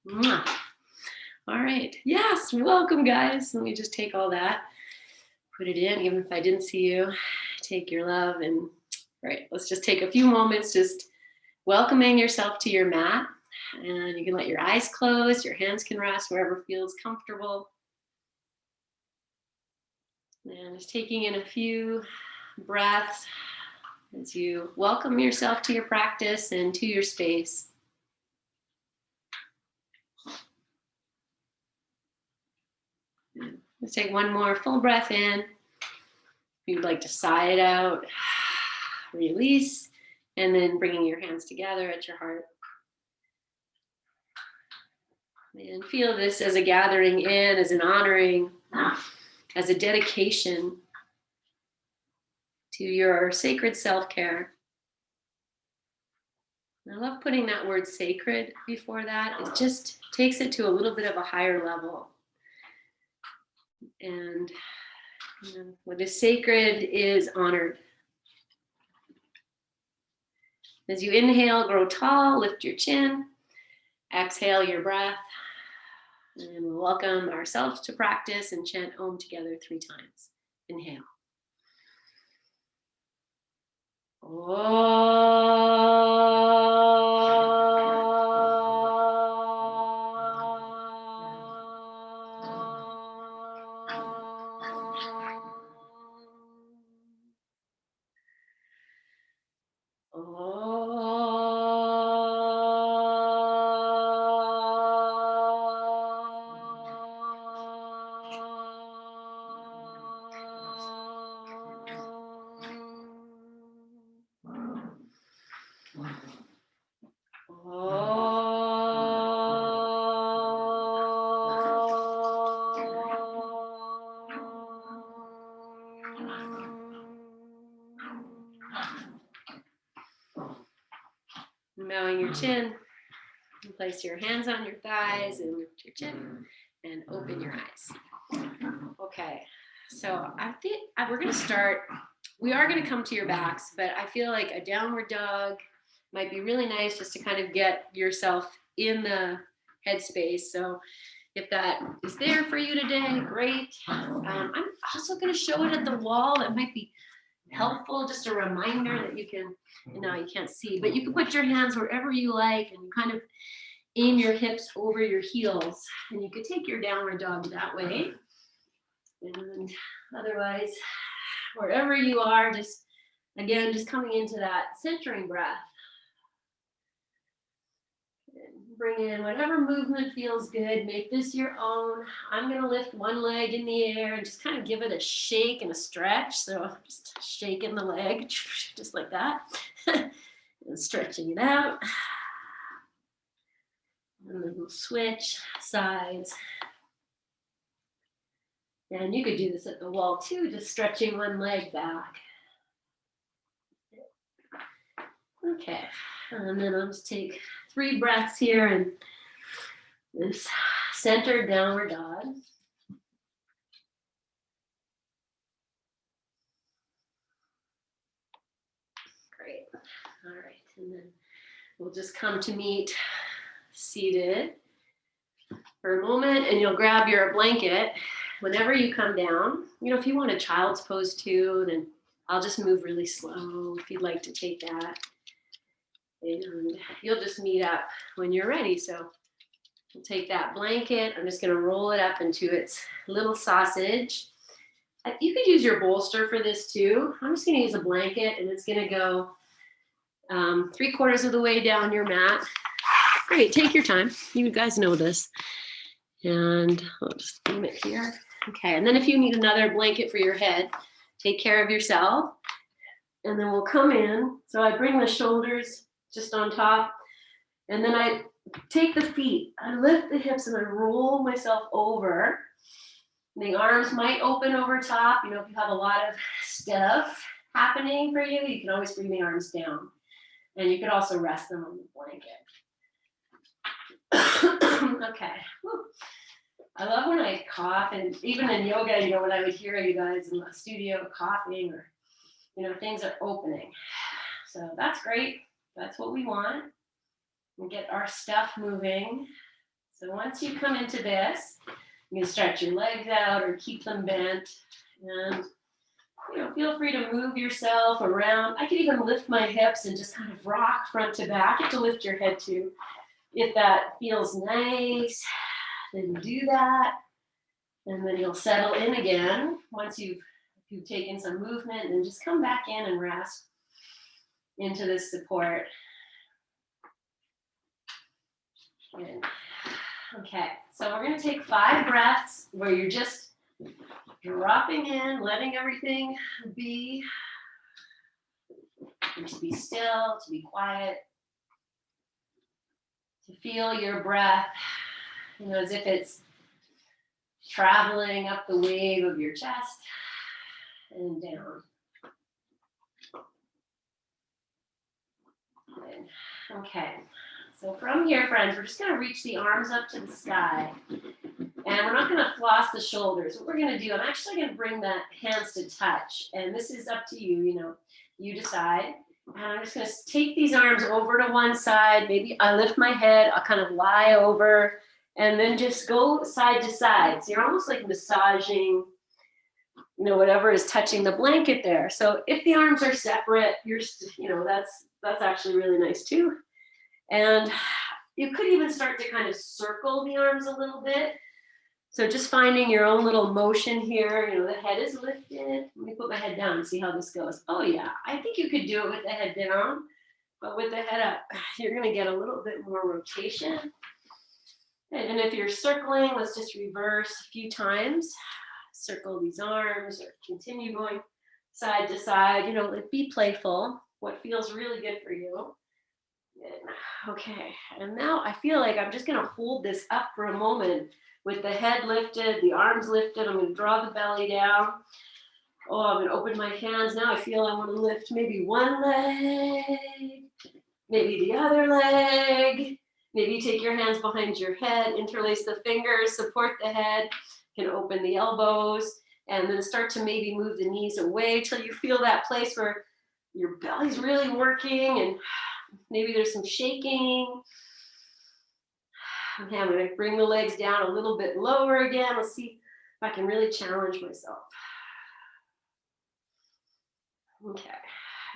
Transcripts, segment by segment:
Mwah. All right. Yes. Welcome, guys. Let me just take all that, put it in, even if I didn't see you. Take your love and, all right, let's just take a few moments just welcoming yourself to your mat. And you can let your eyes close, your hands can rest wherever feels comfortable. And just taking in a few breaths as you welcome yourself to your practice and to your space. Let's take one more full breath in. If you'd like to sigh it out, release, and then bringing your hands together at your heart. And feel this as a gathering in, as an honoring, as a dedication to your sacred self-care. I love putting that word sacred before that. It just takes it to a little bit of a higher level. And what is sacred is honored. As you inhale, grow tall, lift your chin, exhale your breath, and we'll welcome ourselves to practice and chant Om together 3 times. Inhale. Bowing your chin, and place your hands on your thighs and lift your chin and open your eyes. Okay, so I think we're going to start. We are going to come to your backs, but I feel like a downward dog might be really nice just to kind of get yourself in the headspace. So if that is there for you today, great. I'm also going to show it at the wall. That might be helpful, just a reminder that you can, you can't see, but you can put your hands wherever you like and kind of aim your hips over your heels, and you could take your downward dog that way. And otherwise, wherever you are, just again, just coming into that centering breath. Bring in whatever movement feels good. Make this your own. I'm going to lift one leg in the air and just kind of give it a shake and a stretch. So just shaking the leg, just like that. And stretching it out. And then we'll switch sides. And you could do this at the wall too, just stretching one leg back. Okay, and then I'll just take 3 breaths here in this centered downward dog. Great. All right, and then we'll just come to meet seated for a moment, and you'll grab your blanket whenever you come down. If you want a child's pose too, then I'll just move really slow if you'd like to take that. And you'll just meet up when you're ready. So we'll take that blanket. I'm just going to roll it up into its little sausage. You could use your bolster for this too. I'm just going to use a blanket, and it's going to go 3/4 of the way down your mat. Great, take your time. You guys know this. And I'll just aim it here. Okay, and then if you need another blanket for your head, take care of yourself. And then we'll come in. So I bring the shoulders just on top, and then I take the feet, I lift the hips, and I roll myself over. The arms might open over top. If you have a lot of stuff happening for you, you can always bring the arms down, and you could also rest them on the blanket. Okay. Whew. I love when I cough, and even in yoga, when I would hear you guys in the studio coughing, or things are opening. So that's great. That's what we want. We get our stuff moving. So once you come into this, you can stretch your legs out or keep them bent. And feel free to move yourself around. I could even lift my hips and just kind of rock front to back. You have to lift your head too. If that feels nice, then do that. And then you'll settle in again. Once you've taken some movement, and just come back in and rest into this support. Good. Okay, so we're going to take 5 breaths where you're just dropping in, letting everything be, and to be still, to be quiet, to feel your breath, as if it's traveling up the wave of your chest and down. Good. Okay, so from here, friends, we're just going to reach the arms up to the sky. And we're not going to floss the shoulders. What we're going to do, I'm actually going to bring the hands to touch. And this is up to you, you decide. And I'm just going to take these arms over to one side. Maybe I lift my head, I'll kind of lie over, and then just go side to side. So you're almost like massaging, whatever is touching the blanket there. So if the arms are separate, that's actually really nice too. And you could even start to kind of circle the arms a little bit. So just finding your own little motion here. The head is lifted. Let me put my head down and see how this goes. Oh yeah, I think you could do it with the head down, but with the head up, you're gonna get a little bit more rotation. And if you're circling, let's just reverse a few times. Circle these arms or continue going side to side, be playful. What feels really good for you. Okay, and now I feel like I'm just gonna hold this up for a moment with the head lifted, the arms lifted. I'm gonna draw the belly down. Oh, I'm gonna open my hands. Now I feel I wanna lift maybe one leg, maybe the other leg. Maybe you take your hands behind your head, interlace the fingers, support the head, you can open the elbows, and then start to maybe move the knees away till you feel that place where your belly's really working and maybe there's some shaking. Okay, I'm going to bring the legs down a little bit lower again. Let's see if I can really challenge myself. Okay,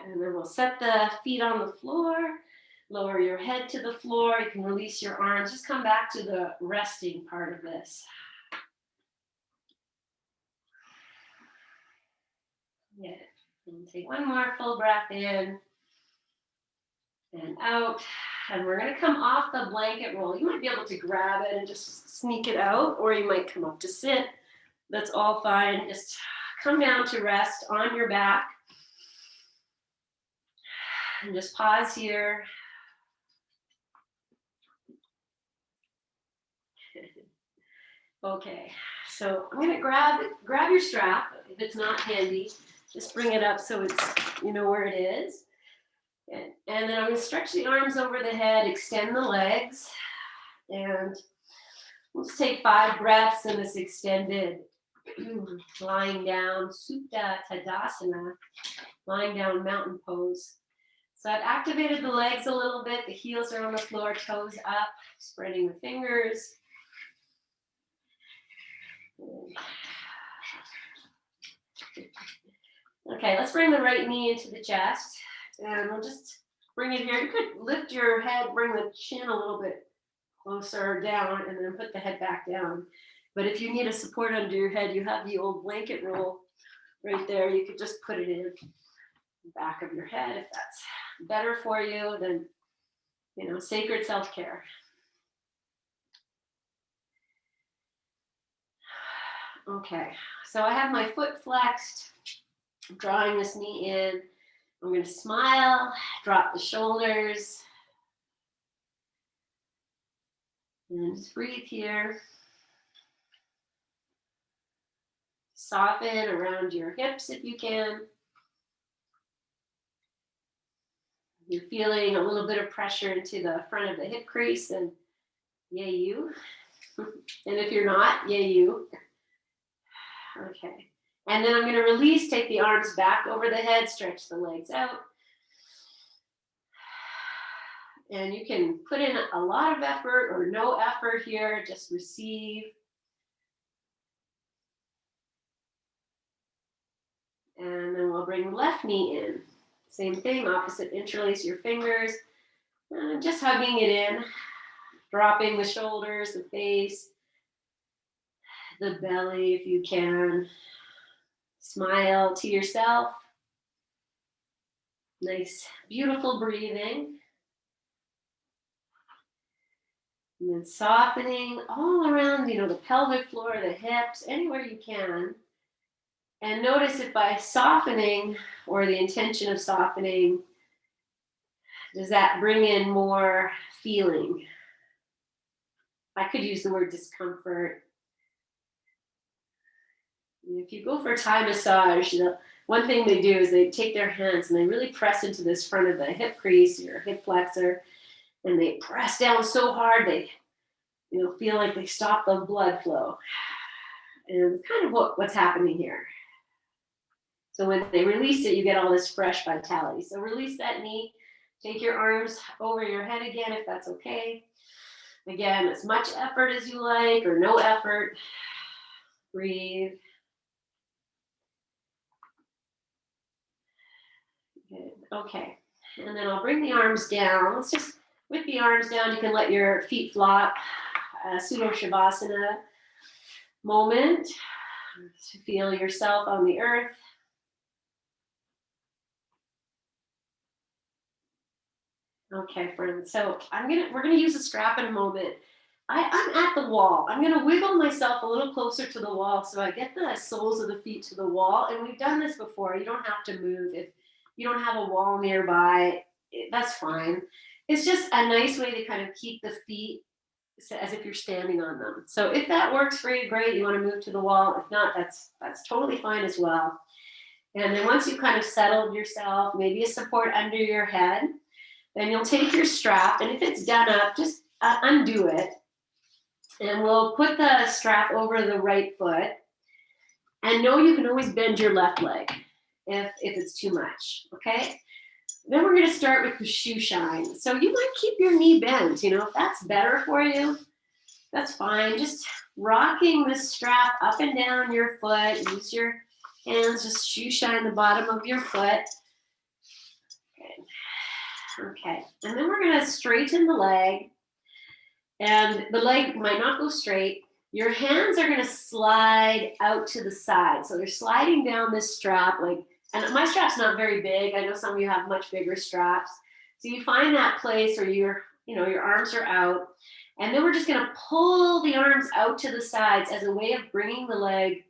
and then we'll set the feet on the floor. Lower your head to the floor. You can release your arms. Just come back to the resting part of this. Yeah, and take one more full breath in and out. And we're going to come off the blanket roll. You might be able to grab it and just sneak it out, or you might come up to sit. That's all fine. Just come down to rest on your back. And just pause here. Okay, so I'm going to grab your strap. If it's not handy, just bring it up so it's, where it is. And then I'm going to stretch the arms over the head, extend the legs, and we'll just take 5 breaths in this extended lying down, Supta Tadasana, lying down mountain pose. So I've activated the legs a little bit. The heels are on the floor, toes up, spreading the fingers. Okay, let's bring the right knee into the chest. And we'll just bring it here. You could lift your head, bring the chin a little bit closer down, and then put the head back down. But if you need a support under your head, you have the old blanket roll right there. You could just put it in the back of your head if that's better for you than, sacred self-care. Okay, so I have my foot flexed, drawing this knee in. I'm going to smile, drop the shoulders, and just breathe here. Soften around your hips if you can. You're feeling a little bit of pressure into the front of the hip crease, and yay you. And if you're not, yay you. Okay. And then I'm going to release, take the arms back over the head, stretch the legs out. And you can put in a lot of effort or no effort here, just receive. And then we'll bring the left knee in. Same thing, opposite, interlace your fingers. And just hugging it in, dropping the shoulders, the face, the belly if you can. Smile to yourself. Nice, beautiful breathing. And then softening all around, the pelvic floor, the hips, anywhere you can. And notice if by softening, or the intention of softening, does that bring in more feeling? I could use the word discomfort. If you go for Thai massage, one thing they do is they take their hands and they really press into this front of the hip crease, your hip flexor, and they press down so hard they feel like they stop the blood flow. And it's kind of what's happening here. So when they release it, you get all this fresh vitality. So release that knee. Take your arms over your head again, if that's okay. Again, as much effort as you like, or no effort. Breathe. Good. Okay. And then I'll bring the arms down. Let's just, with the arms down, you can let your feet flop. Pseudo Shavasana moment to feel yourself on the earth. Okay, friends. So we're gonna use a strap in a moment. I'm at the wall. I'm gonna wiggle myself a little closer to the wall so I get the soles of the feet to the wall. And we've done this before. You don't have to move if you don't have a wall nearby. That's fine. It's just a nice way to kind of keep the feet as if you're standing on them. So if that works for you, great. You want to move to the wall. If not, that's totally fine as well. And then once you kind of settled yourself, maybe a support under your head, then you'll take your strap, and if it's done up, just undo it. And we'll put the strap over the right foot. And know you can always bend your left leg if it's too much, okay? Then we're going to start with the shoe shine. So you might keep your knee bent, if that's better for you, that's fine. Just rocking the strap up and down your foot. Use your hands, just shoe shine the bottom of your foot. Okay, and then we're going to straighten the leg. And the leg might not go straight. Your hands are going to slide out to the side. So they're sliding down this strap and my strap's not very big. I know some of you have much bigger straps. So you find that place where your arms are out. And then we're just going to pull the arms out to the sides as a way of bringing the leg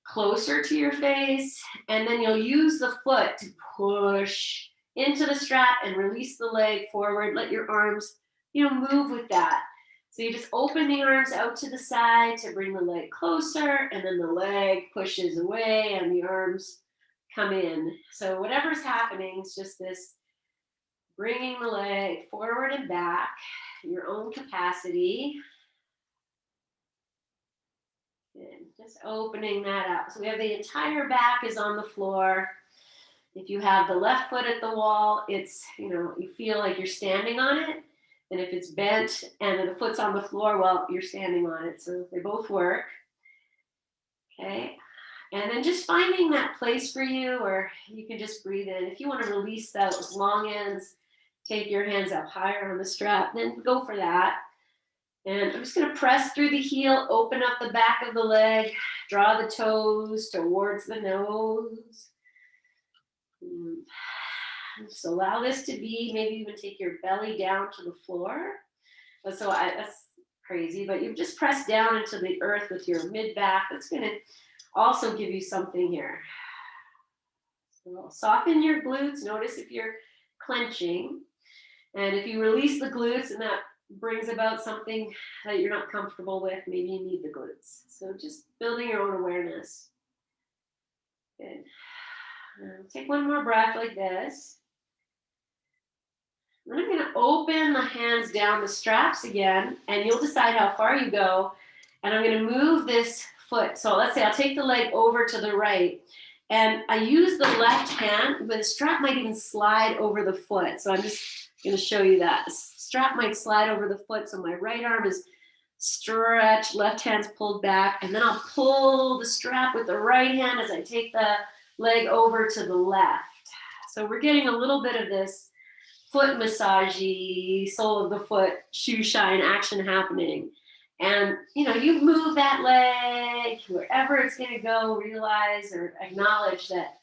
closer to your face. And then you'll use the foot to push into the strap and release the leg forward. Let your arms, move with that. So you just open the arms out to the side to bring the leg closer, and then the leg pushes away and the arms come in. So whatever's happening is just this bringing the leg forward and back, your own capacity. And just opening that up. So we have the entire back is on the floor. If you have the left foot at the wall, it's, you feel like you're standing on it. And if it's bent and the foot's on the floor, well, you're standing on it. So they both work. Okay. And then just finding that place for you, or you can just breathe in. If you want to release those long ends, take your hands up higher on the strap, then go for that. And I'm just going to press through the heel, open up the back of the leg, draw the toes towards the nose. Just allow this to be, maybe even take your belly down to the floor. That's crazy, but you just press down into the earth with your mid-back. That's going to also give you something here. So soften your glutes. Notice if you're clenching. And if you release the glutes and that brings about something that you're not comfortable with, maybe you need the glutes. So just building your own awareness. Good. Take one more breath like this. Then I'm going to open the hands down the straps again, and you'll decide how far you go. And I'm going to move this foot. So let's say I'll take the leg over to the right, and I use the left hand, but the strap might even slide over the foot. So I'm just I'm going to show you that. The strap might slide over the foot, so my right arm is stretched, left hand's pulled back, and then I'll pull the strap with the right hand as I take the leg over to the left. So we're getting a little bit of this foot massagey, sole of the foot, shoe shine action happening. And, you move that leg wherever it's going to go, realize or acknowledge that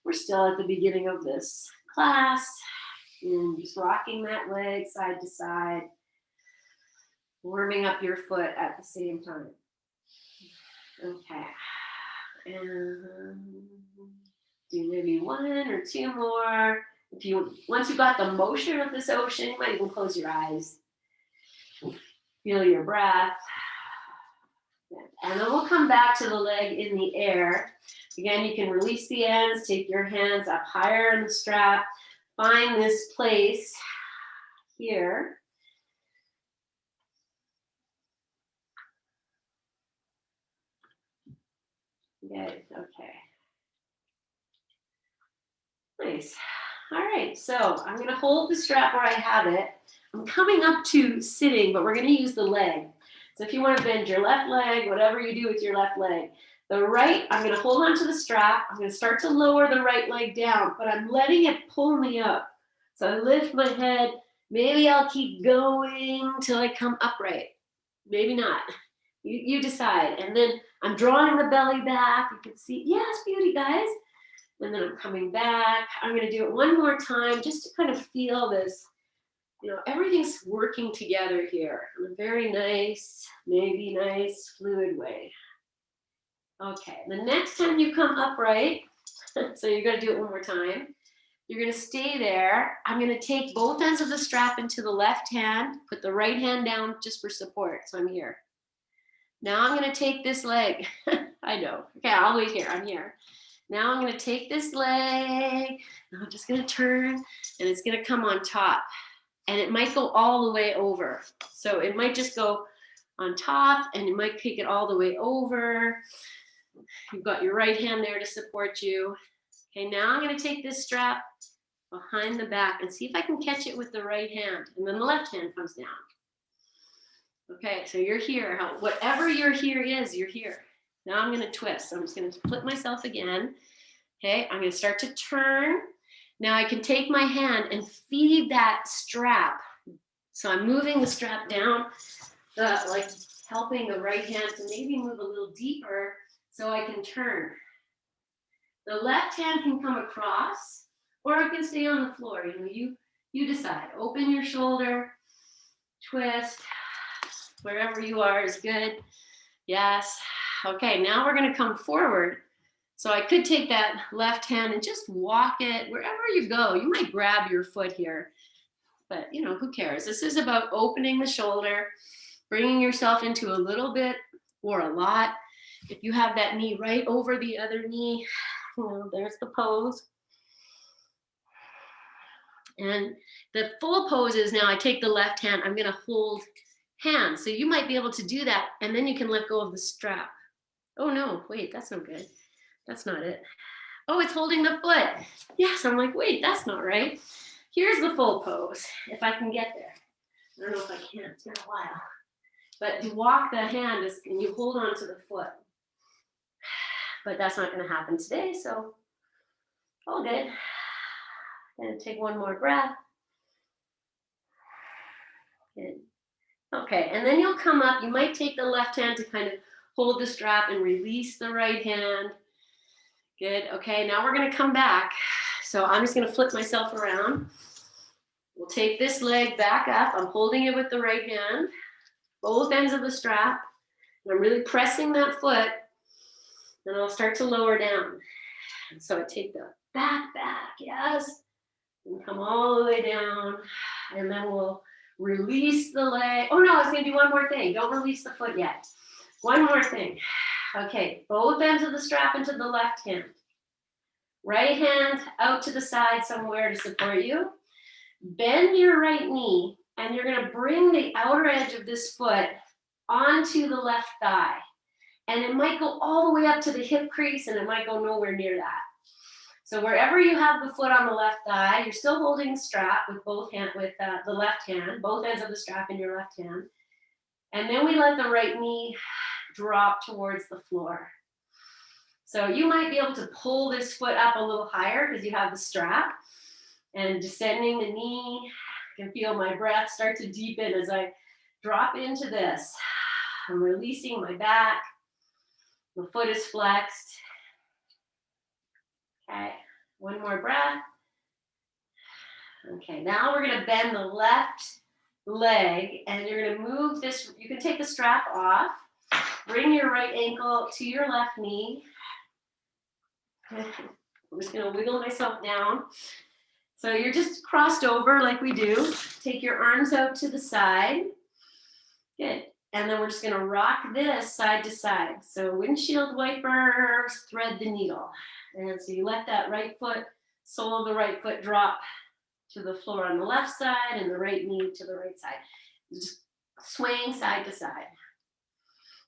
we're still at the beginning of this class, and just rocking that leg side to side, warming up your foot at the same time. Okay. And do maybe one or two more. Once you got the motion of this ocean, you might even close your eyes. Feel your breath. And then we'll come back to the leg in the air. Again, you can release the ends, take your hands up higher in the strap, find this place here. Good, okay. Nice. All right, so I'm gonna hold the strap where I have it. I'm coming up to sitting, but we're gonna use the leg. So if you wanna bend your left leg, whatever you do with your left leg. The right, I'm gonna hold onto the strap. I'm gonna start to lower the right leg down, but I'm letting it pull me up. So I lift my head. Maybe I'll keep going till I come upright. Maybe not. You decide. And then I'm drawing the belly back. You can see, yes, beauty, guys. And then I'm coming back. I'm going to do it one more time just to kind of feel this, everything's working together here in a very nice, maybe nice, fluid way. Okay, the next time you come upright, so you're going to do it one more time. You're going to stay there. I'm going to take both ends of the strap into the left hand, put the right hand down just for support. So I'm here. Now I'm going to take this leg. I know. Okay, I'll wait here. I'm here. Now I'm going to take this leg, and I'm just going to turn, and it's going to come on top. And it might go all the way over. So it might just go on top, and you might take it all the way over. You've got your right hand there to support you. Okay, now I'm going to take this strap behind the back and see if I can catch it with the right hand. And then the left hand comes down. Okay, so you're here. Whatever your here is, you're here. Now I'm going to twist. So I'm just going to flip myself again. Okay, I'm going to start to turn. Now I can take my hand and feed that strap. So I'm moving the strap down, like helping the right hand to maybe move a little deeper so I can turn. The left hand can come across, or it can stay on the floor. You decide. Open your shoulder, twist. Wherever you are is good. Yes. Okay, now we're going to come forward. So I could take that left hand and just walk it wherever you go. You might grab your foot here, but who cares? This is about opening the shoulder, bringing yourself into a little bit or a lot. If you have that knee right over the other knee, there's the pose. And the full pose is now I take the left hand, I'm going to hold hands. So you might be able to do that, and then you can let go of the strap. Oh no, wait, that's no good. That's not it. Oh, it's holding the foot. Yes, I'm like, wait, that's not right. Here's the full pose, if I can get there. I don't know if I can, it's been a while. But to walk the hand is, and you hold on to the foot. But that's not going to happen today, so all good. And take one more breath. Good. Okay, and then you'll come up. You might take the left hand to kind of hold the strap and release the right hand. Good. Okay, now we're going to come back. So I'm just going to flip myself around. We'll take this leg back up. I'm holding it with the right hand, both ends of the strap. And I'm really pressing that foot. Then I'll start to lower down. And so I take the back, yes. And come all the way down. And then we'll release the leg. Oh no, I was going to do one more thing. Don't release the foot yet. One more thing. Okay, both ends of the strap into the left hand. Right hand out to the side somewhere to support you. Bend your right knee, and you're going to bring the outer edge of this foot onto the left thigh. And it might go all the way up to the hip crease, and it might go nowhere near that. So wherever you have the foot on the left thigh, you're still holding the strap with both hand, with the left hand, both ends of the strap in your left hand. And then we let the right knee drop towards the floor. So you might be able to pull this foot up a little higher because you have the strap. And descending the knee, I can feel my breath start to deepen as I drop into this. I'm releasing my back. The foot is flexed. Okay, one more breath. Okay, now we're gonna bend the left leg and you're gonna move this, you can take the strap off, bring your right ankle to your left knee. I'm just gonna wiggle myself down. So you're just crossed over like we do. Take your arms out to the side. Good. And then we're just gonna rock this side to side. So windshield wipers, thread the needle. And so you let that right foot, sole of the right foot drop to the floor on the left side and the right knee to the right side. Just swaying side to side.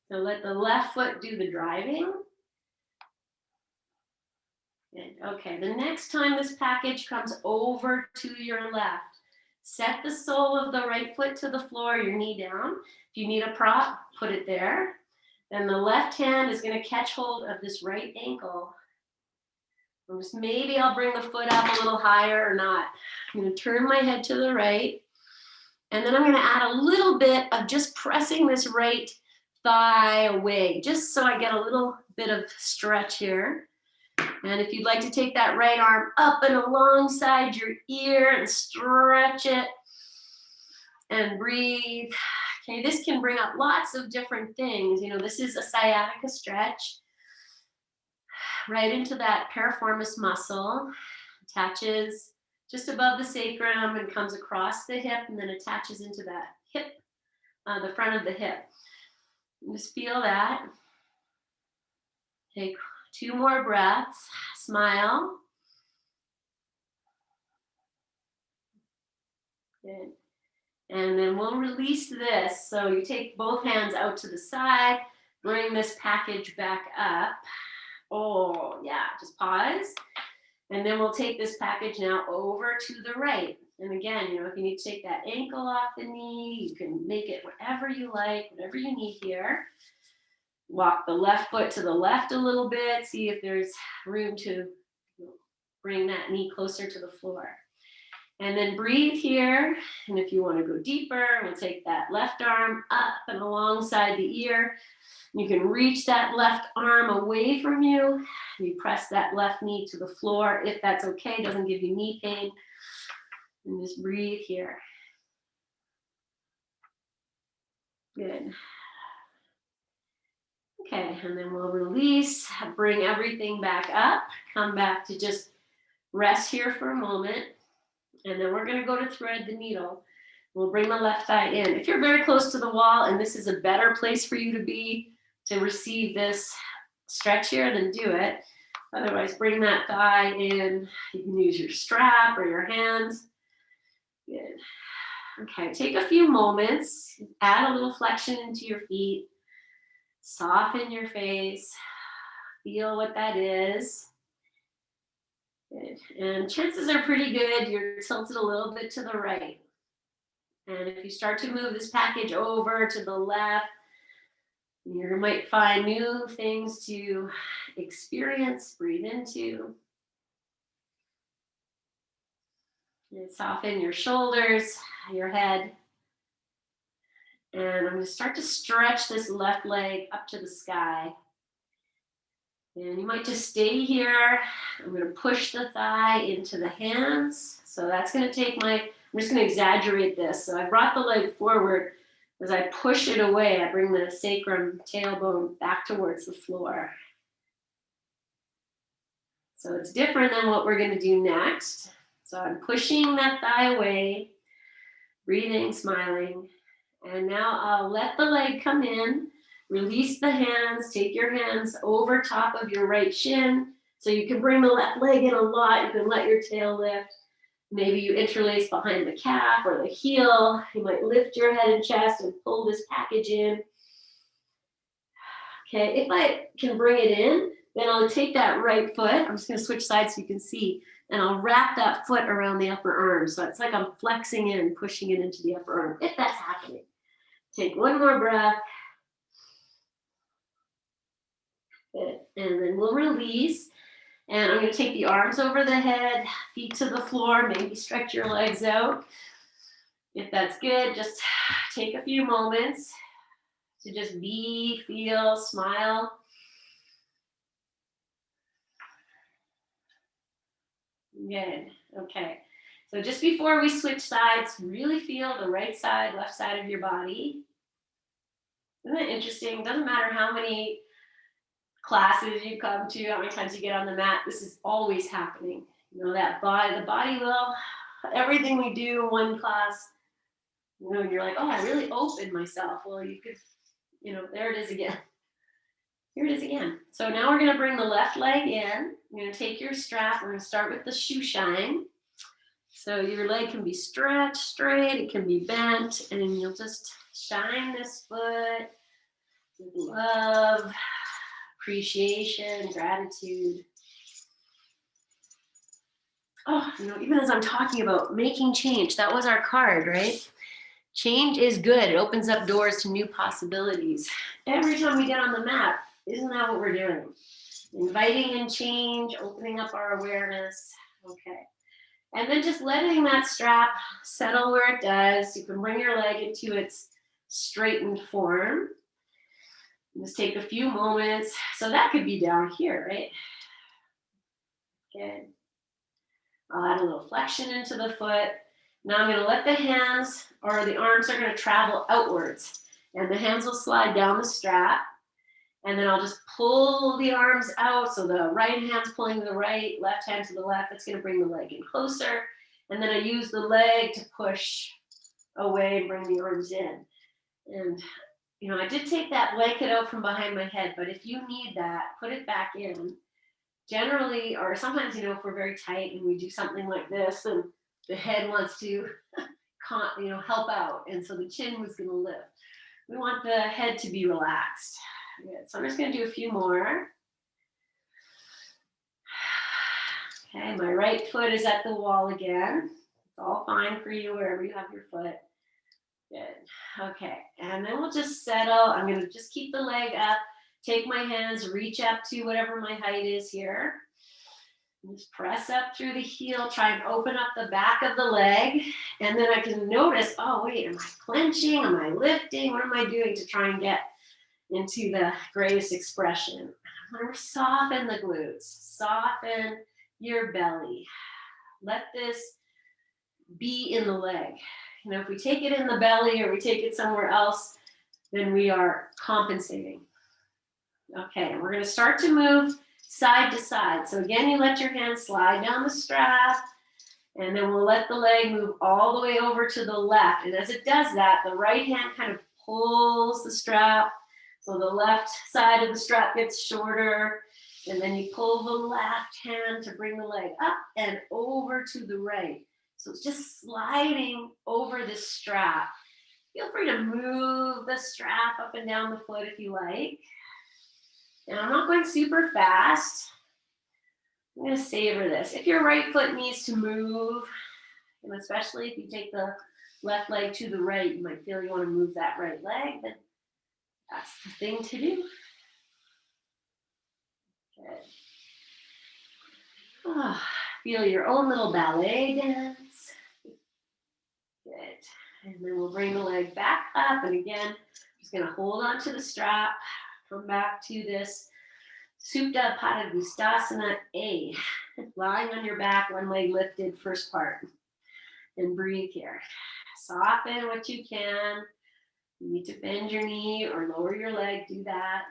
So let the left foot do the driving. Good. Okay, the next time this package comes over to your left, set the sole of the right foot to the floor, your knee down. If you need a prop, put it there. Then the left hand is going to catch hold of this right ankle. And just maybe I'll bring the foot up a little higher or not. I'm going to turn my head to the right. And then I'm going to add a little bit of just pressing this right thigh away, just so I get a little bit of stretch here. And if you'd like to take that right arm up and alongside your ear and stretch it and breathe. Okay, this can bring up lots of different things. You know, this is a sciatica stretch. Right into that piriformis muscle, attaches just above the sacrum and comes across the hip and then attaches into that hip, the front of the hip. Just feel that. Take 2 more breaths, smile. Good. And then we'll release this. So you take both hands out to the side, bring this package back up. Oh, yeah, just pause. And then we'll take this package now over to the right. And again, you know, if you need to take that ankle off the knee, you can make it whatever you like, whatever you need here. Walk the left foot to the left a little bit. See if there's room to bring that knee closer to the floor. And then breathe here. And if you want to go deeper, we'll take that left arm up and alongside the ear. You can reach that left arm away from you. You press that left knee to the floor if that's okay, doesn't give you knee pain. And just breathe here. Good. Okay, and then we'll release, bring everything back up, come back to just rest here for a moment. And then we're gonna go to thread the needle. We'll bring the left thigh in. If you're very close to the wall and this is a better place for you to be to receive this stretch here, then do it. Otherwise, bring that thigh in. You can use your strap or your hands. Good. Okay, take a few moments, add a little flexion into your feet. Soften your face, feel what that is. Good. And chances are pretty good you're tilted a little bit to the right. And if you start to move this package over to the left, you might find new things to experience, breathe into. And soften your shoulders, your head. And I'm going to start to stretch this left leg up to the sky. And you might just stay here. I'm going to push the thigh into the hands. So that's going to take I'm just going to exaggerate this. So I brought the leg forward. As I push it away, I bring the sacrum, tailbone back towards the floor. So it's different than what we're going to do next. So I'm pushing that thigh away, breathing, smiling. And now I'll let the leg come in, release the hands, take your hands over top of your right shin. So you can bring the left leg in a lot. You can let your tail lift. Maybe you interlace behind the calf or the heel. You might lift your head and chest and pull this package in. Okay, if I can bring it in, Then I'll take that right foot. I'm just going to switch sides so you can see. And I'll wrap that foot around the upper arm. So it's like I'm flexing in, pushing it into the upper arm, if that's happening. Take one more breath. Good. And then we'll release. And I'm going to take the arms over the head, feet to the floor, maybe stretch your legs out. If that's good, just take a few moments to just be, feel, smile. Good. Okay. So just before we switch sides, really feel the right side, left side of your body. Isn't that interesting? It doesn't matter how many classes you come to, how many times you get on the mat, this is always happening. You know, that body, the body will, everything we do in one class, you know, you're like, oh, I really opened myself. Well, you could, you know, there it is again. Here it is again. So now we're going to bring the left leg in. You're going to take your strap. We're going to start with the shoe shine. So your leg can be stretched straight, it can be bent, and you'll just shine this foot with love, appreciation, gratitude. Oh, you know, even as I'm talking about making change, that was our card, right? Change is good. It opens up doors to new possibilities. Every time we get on the mat, isn't that what we're doing? Inviting in change, opening up our awareness. Okay. And then just letting that strap settle where it does. You can bring your leg into its straightened form. Just take a few moments. So that could be down here, right? Good. I'll add a little flexion into the foot. Now I'm going to let the hands or the arms are going to travel outwards. And the hands will slide down the strap. And then I'll just pull the arms out. So the right hand's pulling to the right, left hand to the left. That's going to bring the leg in closer. And then I use the leg to push away and bring the arms in. And, you know, I did take that blanket out from behind my head, but if you need that, put it back in. Generally, or sometimes, you know, if we're very tight and we do something like this, and the head wants to, you know, help out. And so the chin was going to lift. We want the head to be relaxed. Good. So I'm just going to do a few more. Okay, my right foot is at the wall again. It's all fine for you wherever you have your foot. Good. Okay, and then we'll just settle. I'm going to just keep the leg up. Take my hands, reach up to whatever my height is here. Just press up through the heel, try and open up the back of the leg. And then I can notice, oh, wait, am I clenching? Am I lifting? What am I doing to try and get into the greatest expression? I'm going to soften the glutes, soften your belly. Let this be in the leg. You know, if we take it in the belly or we take it somewhere else, then we are compensating. Okay, and we're going to start to move side to side. So again, you let your hand slide down the strap, and then we'll let the leg move all the way over to the left. And as it does that, the right hand kind of pulls the strap. So the left side of the strap gets shorter, and then you pull the left hand to bring the leg up and over to the right. So it's just sliding over this strap. Feel free to move the strap up and down the foot if you like. And I'm not going super fast. I'm going to savor this. If your right foot needs to move, and especially if you take the left leg to the right, you might feel you want to move that right leg, then that's the thing to do. Good. Oh, feel your own little ballet dance. Good. And then we'll bring the leg back up. And again, I'm just going to hold on to the strap. Come back to this Supta Padangusthasana A. Lying on your back, one leg lifted, first part. And breathe here. Soften what you can. You need to bend your knee or lower your leg, do that.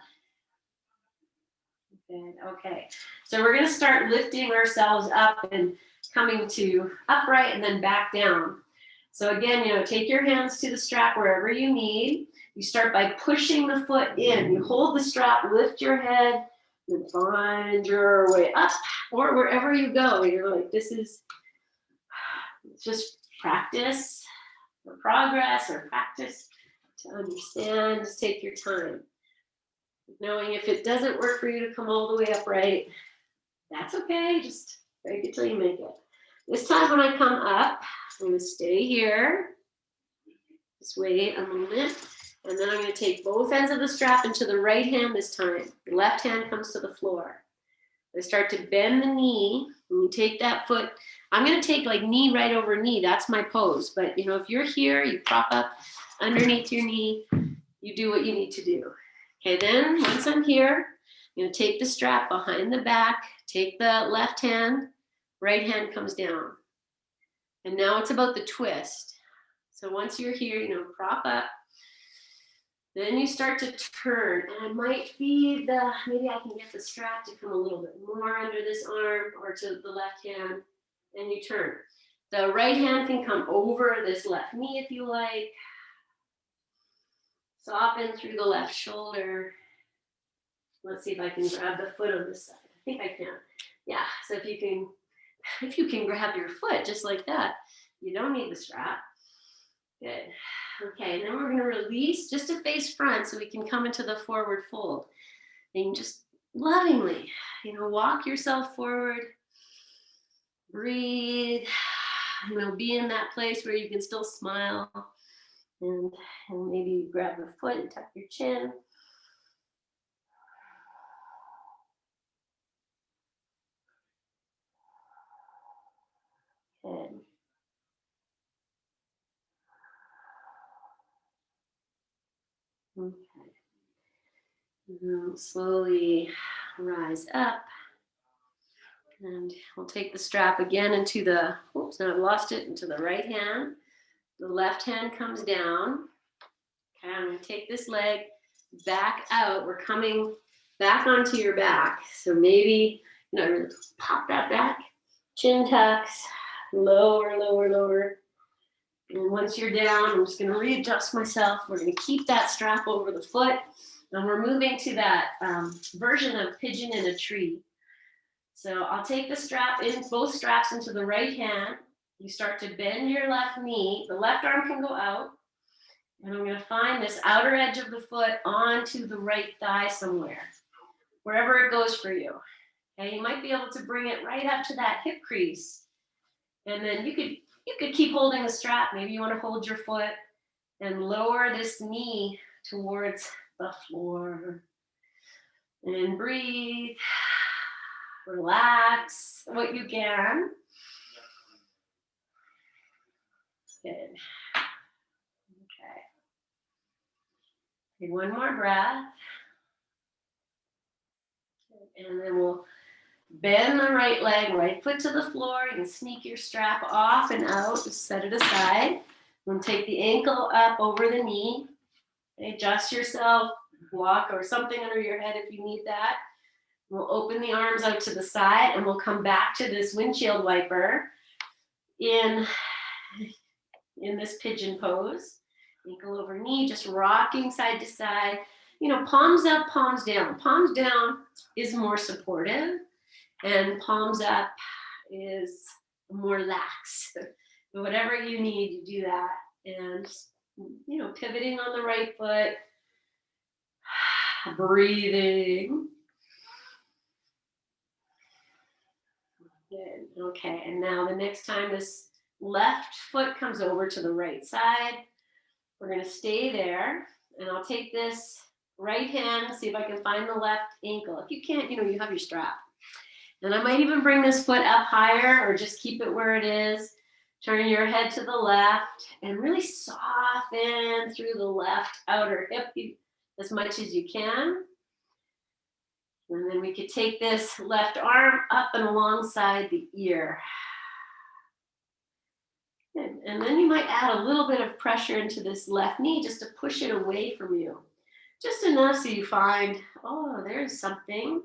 Good. Okay. So we're going to start lifting ourselves up and coming to upright and then back down. So again, you know, take your hands to the strap wherever you need. You start by pushing the foot in. You hold the strap, lift your head, and find your way up, or wherever you go. You're like, this is just practice for progress or practice to understand. Just take your time. Knowing if it doesn't work for you to come all the way upright, that's okay. Just break it till you make it. This time when I come up, I'm going to stay here. Just wait a moment. And then I'm going to take both ends of the strap into the right hand this time. The left hand comes to the floor. I start to bend the knee. And you take that foot. I'm going to take like knee right over knee. That's my pose. But you know, if you're here, you prop up underneath your knee. You do what you need to do. Okay, then once I'm here, I'm going to take the strap behind the back. Take the left hand. Right hand comes down. And now it's about the twist. So once you're here, you know, prop up. Then you start to turn, and I might feed maybe I can get the strap to come a little bit more under this arm or to the left hand, and you turn. The right hand can come over this left knee if you like. Soften through the left shoulder. Let's see if I can grab the foot on this side. I think I can. Yeah, so if you can grab your foot just like that, you don't need the strap. Good. Okay, and then we're going to release just to face front so we can come into the forward fold. And just lovingly, you know, walk yourself forward. Breathe. You know, be in that place where you can still smile. And maybe grab the foot and tuck your chin. Good. Okay. And slowly rise up. And we'll take the strap again into the, oops, now I've lost it, into the right hand. The left hand comes down. Okay, I'm going to take this leg back out. We're coming back onto your back. So maybe, you know, pop that back, chin tucks, lower, lower, lower. And once you're down, I'm just going to readjust myself. We're going to keep that strap over the foot. And we're moving to that version of pigeon in a tree. So I'll take the strap in, both straps into the right hand. You start to bend your left knee. The left arm can go out. And I'm going to find this outer edge of the foot onto the right thigh somewhere, wherever it goes for you. Okay, you might be able to bring it right up to that hip crease. And then you could keep holding the strap. Maybe you want to hold your foot and lower this knee towards the floor. And breathe. Relax what you can. Good. Okay. Take one more breath. And then we'll bend the right leg, right foot to the floor. You can sneak your strap off and out. Just set it aside. We'll take the ankle up over the knee. Adjust yourself. Block or something under your head if you need that. We'll open the arms out to the side and we'll come back to this windshield wiper in this pigeon pose. Ankle over knee, just rocking side to side. You know, palms up, palms down. Palms down is more supportive and palms up is more lax. Whatever you need, you do that. And, you know, pivoting on the right foot, breathing. Good. Okay, and now the next time this left foot comes over to the right side, we're going to stay there, and I'll take this right hand, see if I can find the left ankle. If you can't, you know, you have your strap. And I might even bring this foot up higher or just keep it where it is. Turn your head to the left and really soften through the left outer hip as much as you can. And then we could take this left arm up and alongside the ear. Good. And then you might add a little bit of pressure into this left knee just to push it away from you. Just enough so you find, oh, there's something.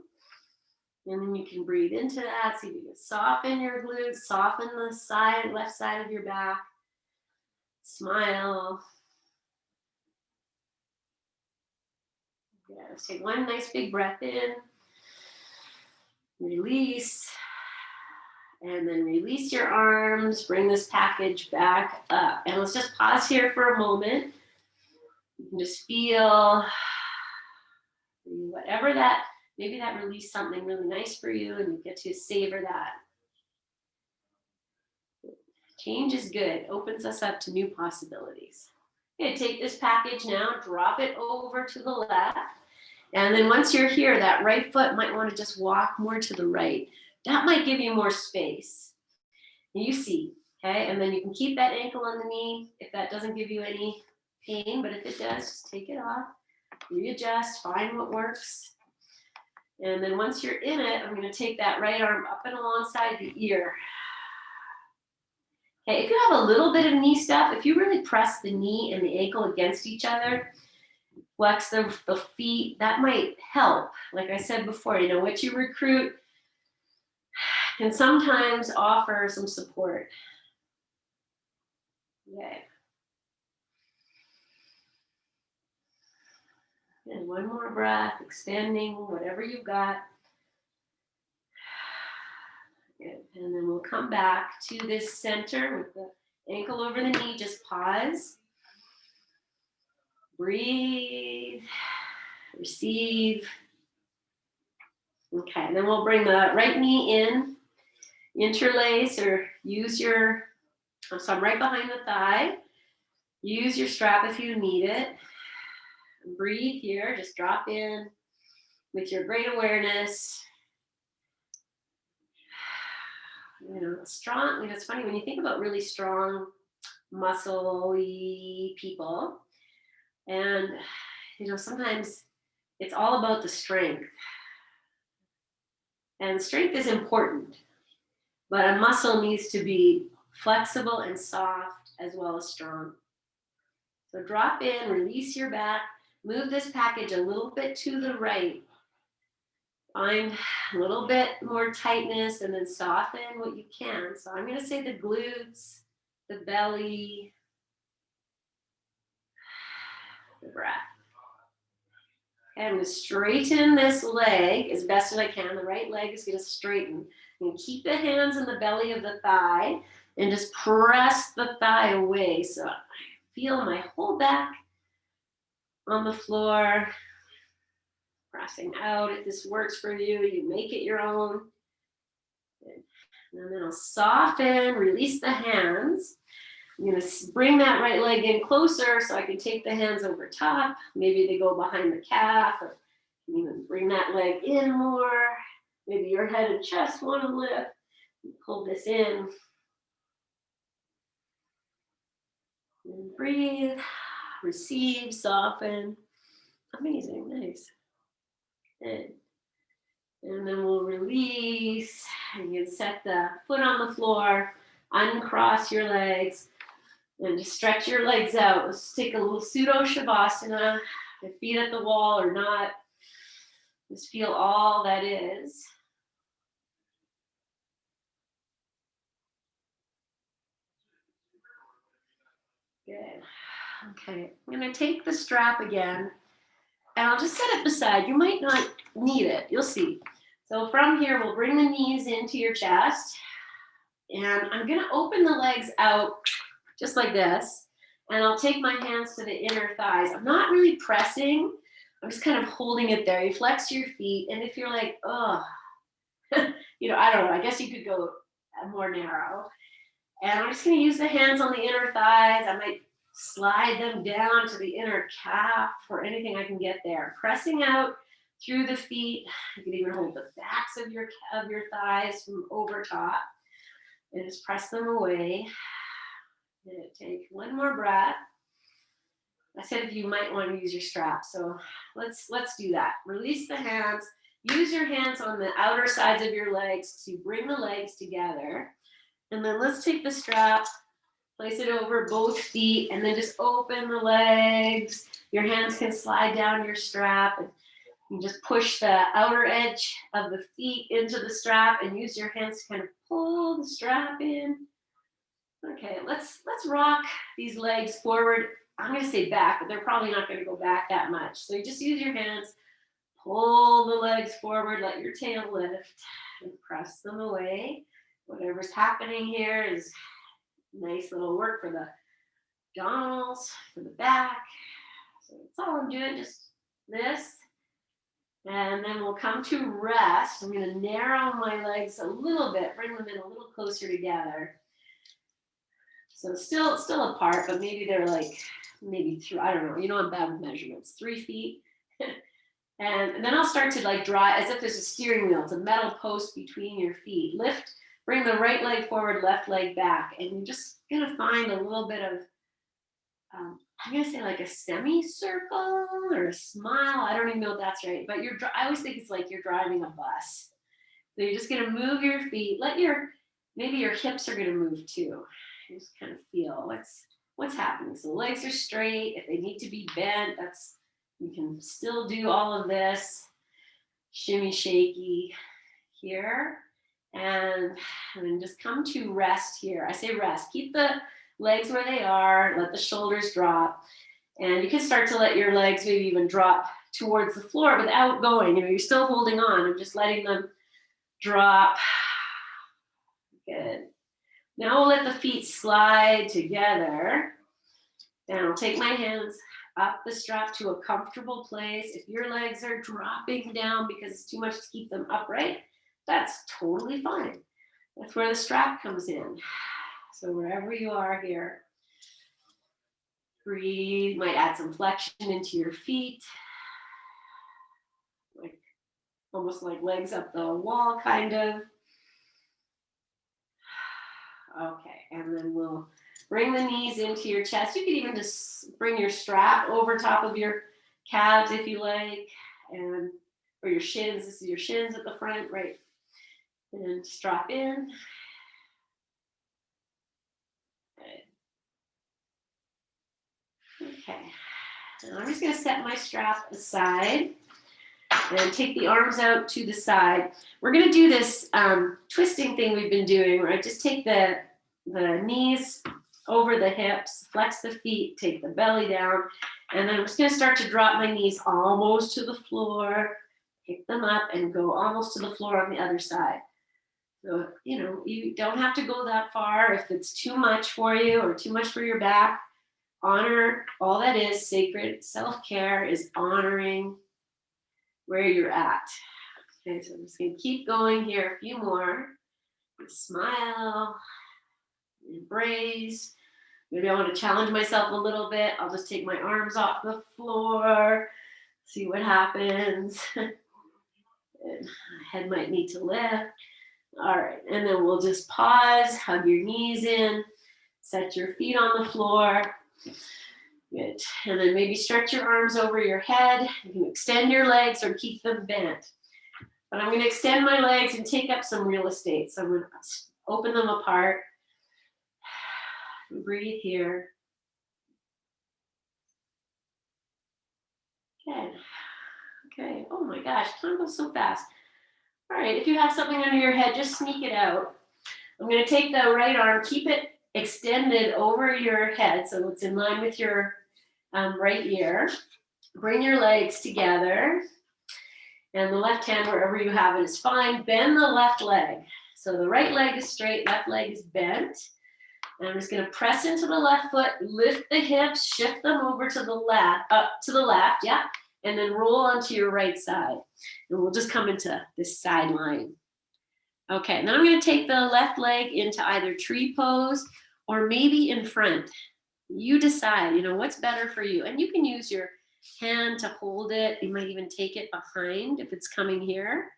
And then you can breathe into that. See if you can soften your glutes, soften the side, left side of your back. Smile. Yeah, let's take one nice big breath in. Release. And then release your arms. Bring this package back up. And let's just pause here for a moment. You can just feel, breathe And whatever that, maybe that released something really nice for you and you get to savor that. Change is good, opens us up to new possibilities. Okay, take this package now, drop it over to the left. And then once you're here, that right foot might want to just walk more to the right. That might give you more space. You see, okay? And then you can keep that ankle on the knee if that doesn't give you any pain, but if it does, just take it off, readjust, find what works. And then once you're in it, I'm going to take that right arm up and alongside the ear. Okay, if you have a little bit of knee stuff, if you really press the knee and the ankle against each other, flex the feet, that might help. Like I said before, you know, what you recruit can sometimes offer some support. Okay. And one more breath, extending whatever you've got. Good. And then we'll come back to this center with the ankle over the knee. Just pause. Breathe. Receive. Okay, and then we'll bring the right knee in. Interlace or use your, so I'm right behind the thigh. Use your strap if you need it. Breathe here, just drop in with your great awareness. You know, strong, you know, it's funny when you think about really strong, muscle-y people, and, you know, sometimes it's all about the strength. And strength is important, but a muscle needs to be flexible and soft as well as strong. So drop in, release your back, move this package a little bit to the right. Find a little bit more tightness and then soften what you can. So I'm going to say the glutes, the belly, the breath. Okay, I'm going to straighten this leg as best as I can. The right leg is going to straighten. I'm going to keep the hands in the belly of the thigh and just press the thigh away. So I feel my whole back on the floor. Pressing out. If this works for you, you make it your own. And then I'll soften, release the hands. I'm going to bring that right leg in closer so I can take the hands over top. Maybe they go behind the calf, or even bring that leg in more. Maybe your head and chest want to lift. Pull this in. And breathe, receive, soften. Amazing, nice. And then we'll release. You can set the foot on the floor, uncross your legs, and just stretch your legs out. Let's take a little pseudo shavasana. The feet at the wall or not. Just feel all that is. Good. Okay, I'm going to take the strap again, and I'll just set it beside. You might not need it. You'll see. So from here, we'll bring the knees into your chest, and I'm going to open the legs out just like this, and I'll take my hands to the inner thighs. I'm not really pressing. I'm just kind of holding it there. You flex your feet, and if you're like, oh, you know, I don't know. I guess you could go more narrow. And I'm just going to use the hands on the inner thighs. I might slide them down to the inner calf or anything I can get there. Pressing out through the feet. You can even hold the backs of your thighs from over top and just press them away. And take one more breath. I said you might want to use your strap, so let's do that. Release the hands. Use your hands on the outer sides of your legs to bring the legs together. And then let's take the strap, place it over both feet, and then just open the legs. Your hands can slide down your strap, and you just push the outer edge of the feet into the strap and use your hands to kind of pull the strap in. Okay, let's rock these legs forward. I'm going to say back, but they're probably not going to go back that much. So you just use your hands, pull the legs forward, let your tail lift, and press them away. Whatever's happening here is nice little work for the abdominals, for the back. So that's all I'm doing, just this. And then we'll come to rest. I'm going to narrow my legs a little bit, bring them in a little closer together. So still apart, but maybe they're like, maybe through, I don't know, you know, I'm bad with measurements, 3 feet. And then I'll start to like draw as if there's a steering wheel. It's a metal post between your feet. Lift, bring the right leg forward, left leg back. And you're just going to find a little bit of, I'm going to say like a semicircle or a smile. I don't even know if that's right. But I always think it's like you're driving a bus. So you're just going to move your feet. Maybe your hips are going to move too. You just kind of feel what's happening. So the legs are straight. If they need to be bent, you can still do all of this. Shimmy, shaky here. And then just come to rest here. I say rest. Keep the legs where they are. Let the shoulders drop. And you can start to let your legs maybe even drop towards the floor without going. You know, you're still holding on. I'm just letting them drop. Good. Now we'll let the feet slide together. And I'll take my hands up the strap to a comfortable place. If your legs are dropping down because it's too much to keep them upright, that's totally fine. That's where the strap comes in. So wherever you are here, breathe. You might add some flexion into your feet. Almost like legs up the wall, kind of. Okay, and then we'll bring the knees into your chest. You can even just bring your strap over top of your calves if you like, or your shins. This is your shins at the front, right? And just drop in. Good. Okay, and I'm just going to set my strap aside and take the arms out to the side. We're going to do this twisting thing we've been doing, where I just take the knees over the hips, flex the feet, take the belly down, and then I'm just going to start to drop my knees almost to the floor, pick them up, and go almost to the floor on the other side. So, you know, you don't have to go that far. If it's too much for you or too much for your back, honor all that is sacred. Self-care is honoring where you're at. Okay, so I'm just going to keep going here. A few more. Smile. Embrace. Maybe I want to challenge myself a little bit. I'll just take my arms off the floor. See what happens. And my head might need to lift. All right, and then we'll just pause, hug your knees in, set your feet on the floor. Good. And then maybe stretch your arms over your head. You can extend your legs or keep them bent. But I'm going to extend my legs and take up some real estate. So I'm going to open them apart. Breathe here. Good. Okay. Oh my gosh, time goes so fast. All right, if you have something under your head, just sneak it out. I'm going to take the right arm, keep it extended over your head so it's in line with your right ear. Bring your legs together. And the left hand, wherever you have it, is fine. Bend the left leg. So the right leg is straight, left leg is bent. And I'm just going to press into the left foot, lift the hips, shift them over to the left, up to the left, yeah. And then roll onto your right side. And we'll just come into this side line. Okay, and then I'm going to take the left leg into either tree pose or maybe in front. You decide, you know, what's better for you. And you can use your hand to hold it. You might even take it behind if it's coming here.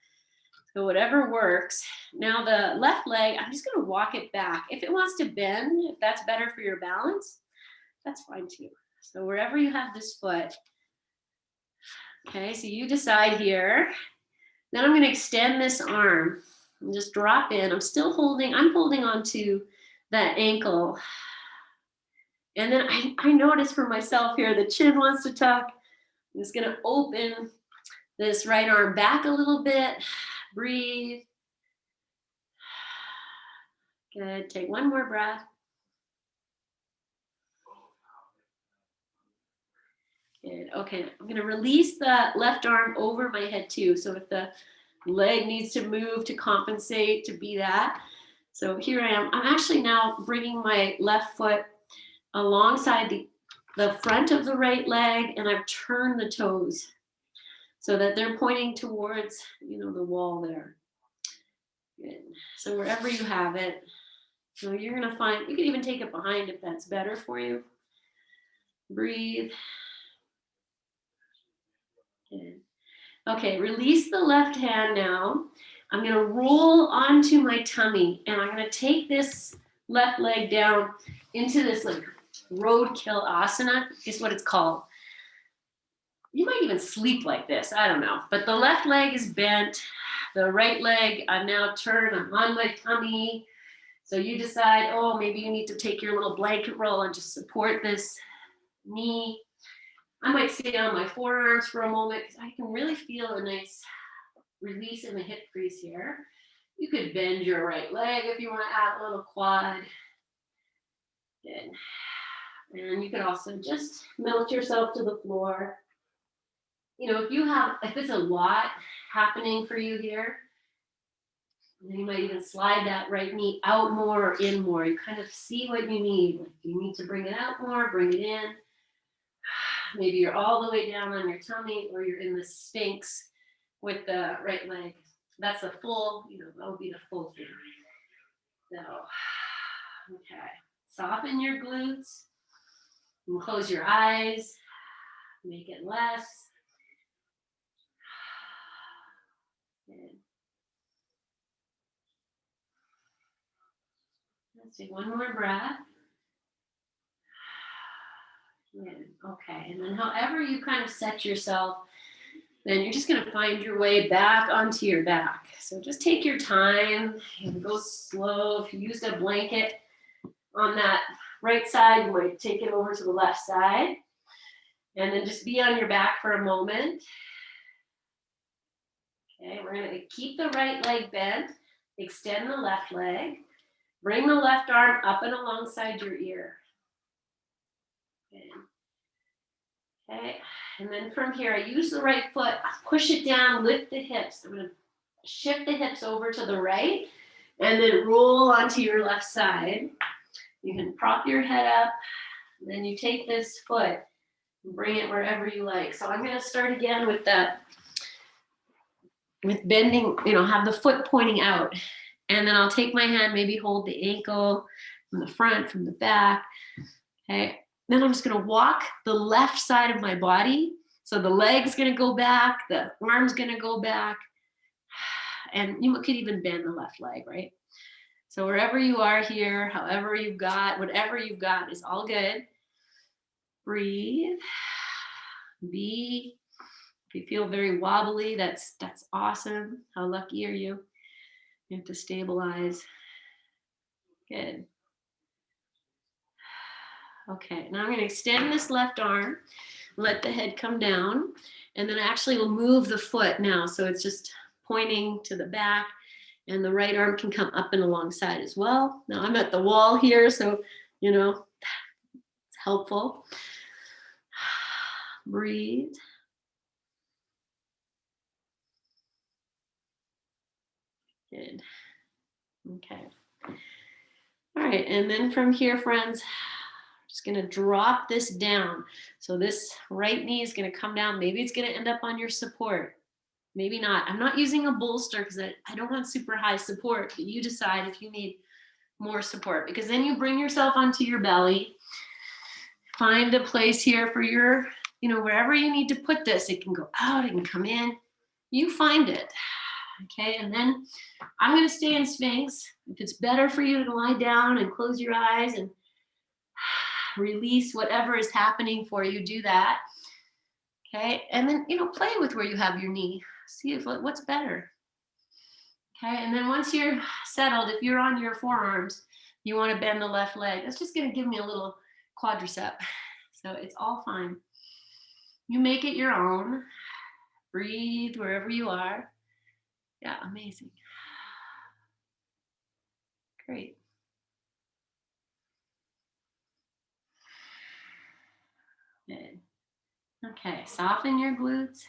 So whatever works. Now the left leg, I'm just going to walk it back. If it wants to bend, if that's better for your balance, that's fine too. So wherever you have this foot. Okay, so you decide here. Then I'm going to extend this arm and just drop in. I'm holding on to that ankle. And then I notice for myself here, the chin wants to tuck. I'm just going to open this right arm back a little bit. Breathe. Good. Take one more breath. Good. Okay. I'm going to release the left arm over my head too. So if the leg needs to move to compensate, to be that. So here I am. I'm actually now bringing my left foot alongside the front of the right leg, and I've turned the toes. so that they're pointing towards, the wall there. Good. So wherever you have it, so you're going to find, you can even take it behind if that's better for you. Breathe. Good. Okay, release the left hand now. I'm going to roll onto my tummy, and I'm going to take this left leg down into this like roadkill asana is what it's called. You might even sleep like this, I don't know. But the left leg is bent. The right leg, I'm now turned, I'm on my tummy. So you decide, oh, maybe you need to take your little blanket roll and just support this knee. I might stay on my forearms for a moment because I can really feel a nice release in the hip crease here. You could bend your right leg if you want to add a little quad. Good. And you could also just melt yourself to the floor. If it's a lot happening for you here, then you might even slide that right knee out more or in more. You kind of see what you need. Like, you need to bring it out more, bring it in. Maybe you're all the way down on your tummy, or you're in the Sphinx with the right leg. That's the full, that would be the full thing. So, okay. Soften your glutes. And close your eyes. Make it less. Good. Let's take one more breath. Good. Okay, and then however you kind of set yourself, then you're just going to find your way back onto your back. So just take your time and go slow. If you used a blanket on that right side, you might take it over to the left side. And then just be on your back for a moment. Okay, we're going to keep the right leg bent. Extend the left leg. Bring the left arm up and alongside your ear. Okay, and then from here, I use the right foot, push it down, lift the hips. I'm going to shift the hips over to the right, and then roll onto your left side. You can prop your head up, and then you take this foot and bring it wherever you like. So I'm going to start again with bending, have the foot pointing out. And then I'll take my hand, maybe hold the ankle from the front, from the back. Okay. Then I'm just going to walk the left side of my body. So the leg's going to go back, the arm's going to go back. And you could even bend the left leg, right? So wherever you are here, however you've got, whatever you've got is all good. Breathe. If you feel very wobbly, that's awesome. How lucky are you? You have to stabilize. Good. Okay, now I'm going to extend this left arm, let the head come down, and then actually we'll move the foot now. So it's just pointing to the back, and the right arm can come up and alongside as well. Now I'm at the wall here, so, it's helpful. Breathe. Good. Okay. All right, and then from here, friends, just going to drop this down. So this right knee is going to come down. Maybe it's going to end up on your support. Maybe not. I'm not using a bolster because I don't want super high support, but you decide if you need more support, because then you bring yourself onto your belly. Find a place here for your, wherever you need to put this. It can go out, it can come in. You find it. Okay, and then I'm going to stay in Sphinx. If it's better for you to lie down and close your eyes and release whatever is happening for you, do that. Okay, and then, play with where you have your knee. See what's better. Okay, and then once you're settled, if you're on your forearms, you want to bend the left leg. That's just going to give me a little quadricep. So it's all fine. You make it your own. Breathe wherever you are. Yeah, amazing. Great. Good. Okay, soften your glutes.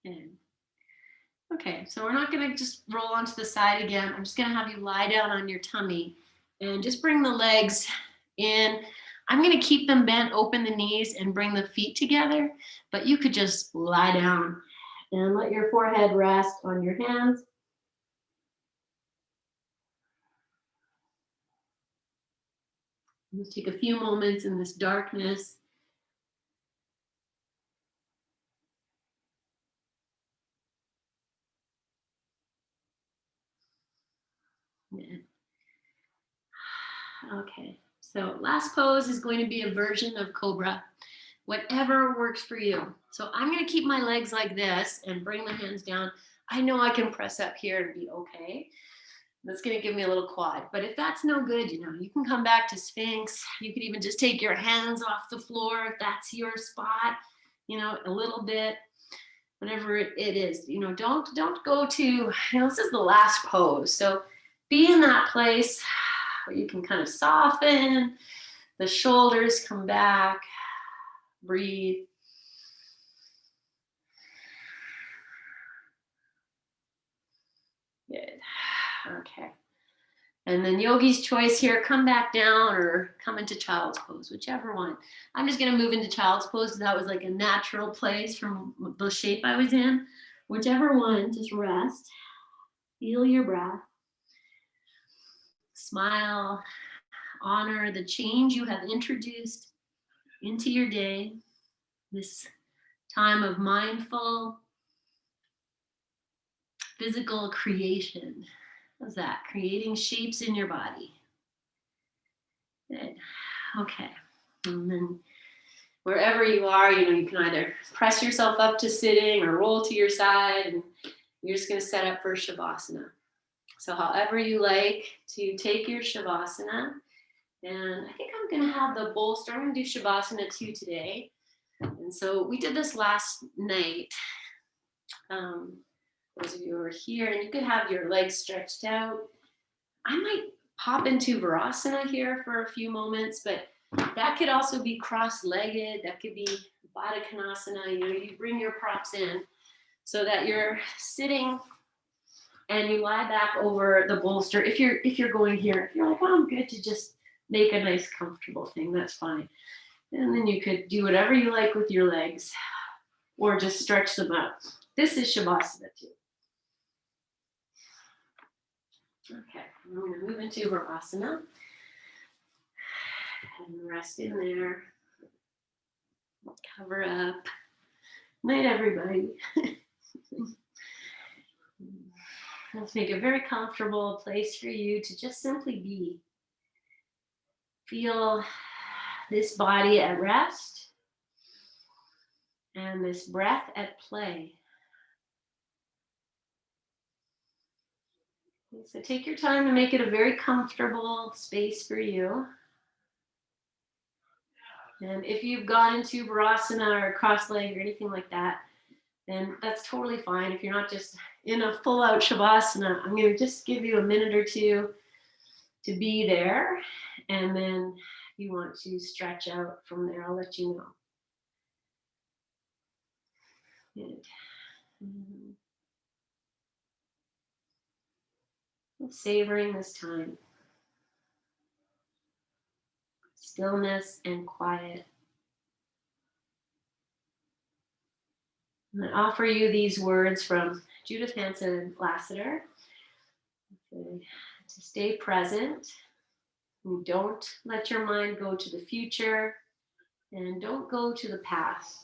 Good. Okay, so we're not gonna just roll onto the side again. I'm just gonna have you lie down on your tummy and just bring the legs in. I'm gonna keep them bent, open the knees and bring the feet together, but you could just lie down and let your forehead rest on your hands. Let's take a few moments in this darkness. Yeah. Okay, so last pose is going to be a version of Cobra, whatever works for you. So I'm going to keep my legs like this and bring the hands down. I know I can press up here and be okay. That's going to give me a little quad. But if that's no good, you can come back to Sphinx. You could even just take your hands off the floor if that's your spot, a little bit, whatever it is. Don't go to, this is the last pose. So be in that place where you can kind of soften, the shoulders come back, breathe. Good. Okay. And then yogi's choice here, come back down or come into child's pose, whichever one. I'm just going to move into child's pose because that was like a natural place from the shape I was in. Whichever one, just rest. Feel your breath. Smile. Honor the change you have introduced into your day. This time of mindful physical creation. How's that? Creating shapes in your body. Good. Okay. And then wherever you are, you can either press yourself up to sitting or roll to your side, and you're just going to set up for Shavasana. So however you like to take your Shavasana, and I think I'm going to have the bolster. I'm going to do Shavasana 2 today. And so we did this last night. Those of you who are here, and you could have your legs stretched out. I might pop into Virasana here for a few moments, but that could also be cross-legged. That could be Baddha Konasana. You bring your props in so that you're sitting and you lie back over the bolster. If you're going here, if you're like, oh, I'm good to just make a nice comfortable thing, that's fine. And then you could do whatever you like with your legs or just stretch them out. This is Shavasana 2. Okay, I'm going to move into Virasana and rest in there. Cover up. Night, everybody. Let's make a very comfortable place for you to just simply be. Feel this body at rest and this breath at play. So take your time to make it a very comfortable space for you. And if you've gone into Virasana or cross-legged or anything like that, then that's totally fine. If you're not just in a full-out Shavasana, I'm going to just give you a minute or two to be there. And then if you want to stretch out from there, I'll let you know. Good. Savoring this time. Stillness and quiet. I offer you these words from Judith Hanson Lassiter. To stay present. Don't let your mind go to the future, and don't go to the past.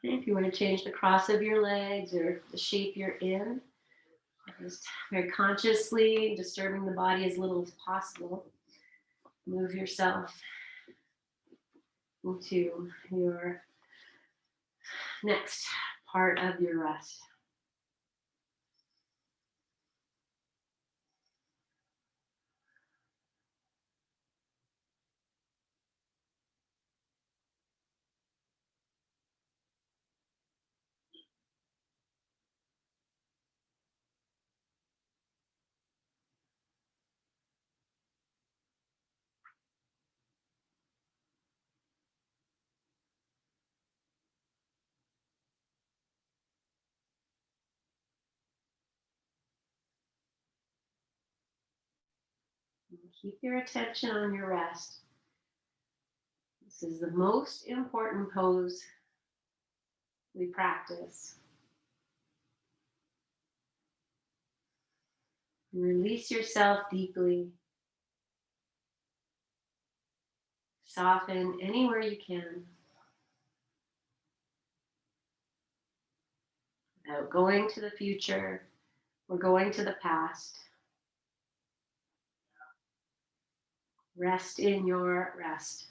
If you want to change the cross of your legs or the shape you're in, just very consciously disturbing the body as little as possible. Move yourself into your next part of your rest. Keep your attention on your rest. This is the most important pose we practice. Release yourself deeply. Soften anywhere you can. Without going to the future or going to the past. Rest in your rest.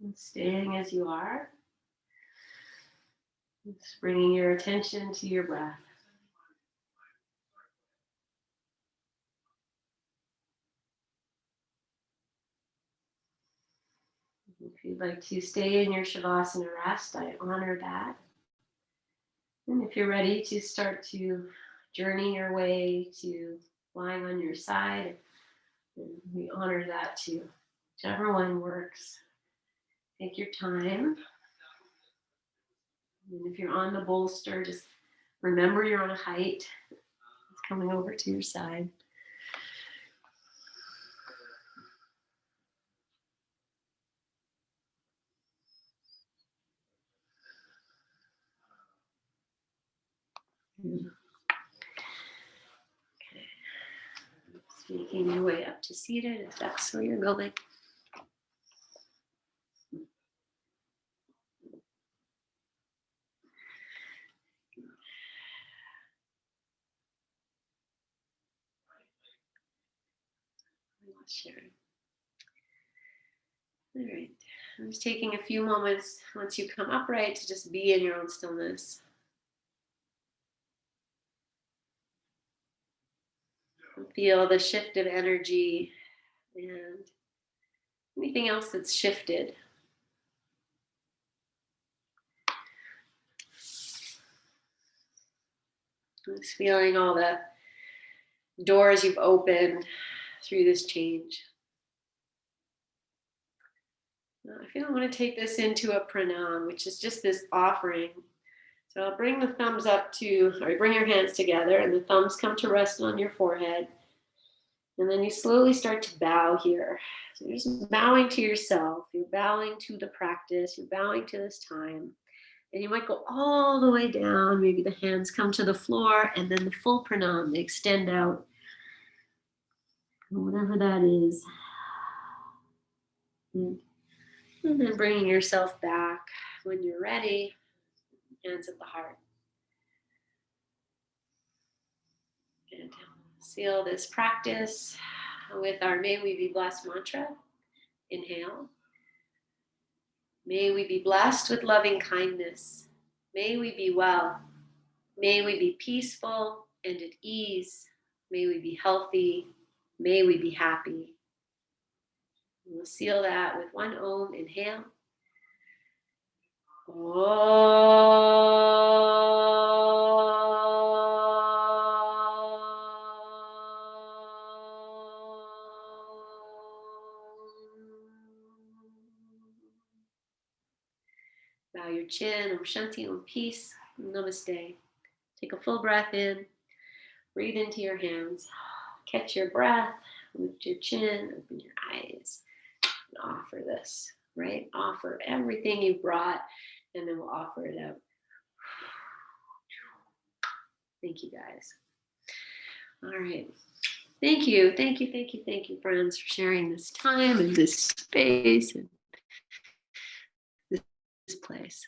And staying as you are. Just bringing your attention to your breath. If you'd like to stay in your Shavasana rest, I honor that. And if you're ready to start to journey your way to lying on your side, we honor that too. Whichever one works. Take your time. And if you're on the bolster, just remember you're on a height. It's coming over to your side. Okay. Just making your way up to seated if that's where you're going. Sharing. All right. I'm just taking a few moments once you come upright to just be in your own stillness. Feel the shift of energy and anything else that's shifted. Just feeling all the doors you've opened through this change. I feel I'm going to take this into a pranam, which is just this offering. So I'll bring the thumbs up to, or bring your hands together, and the thumbs come to rest on your forehead. And then you slowly start to bow here. So you're just bowing to yourself. You're bowing to the practice. You're bowing to this time. And you might go all the way down. Maybe the hands come to the floor, and then the full pranam, they extend out. Whatever that is. And then bringing yourself back when you're ready. Hands at the heart. And seal this practice with our May We Be Blessed mantra. Inhale. May we be blessed with loving kindness. May we be well. May we be peaceful and at ease. May we be healthy. May we be happy. We'll seal that with one Om. Inhale. Bow your chin. Om Shanti. Om Peace. Namaste. Take a full breath in. Breathe into your hands. Catch your breath. Lift your chin. Open your eyes. And offer this, right? Offer everything you brought, and then we'll offer it out. Thank you, guys. All right. Thank you, friends, for sharing this time and this space and this place.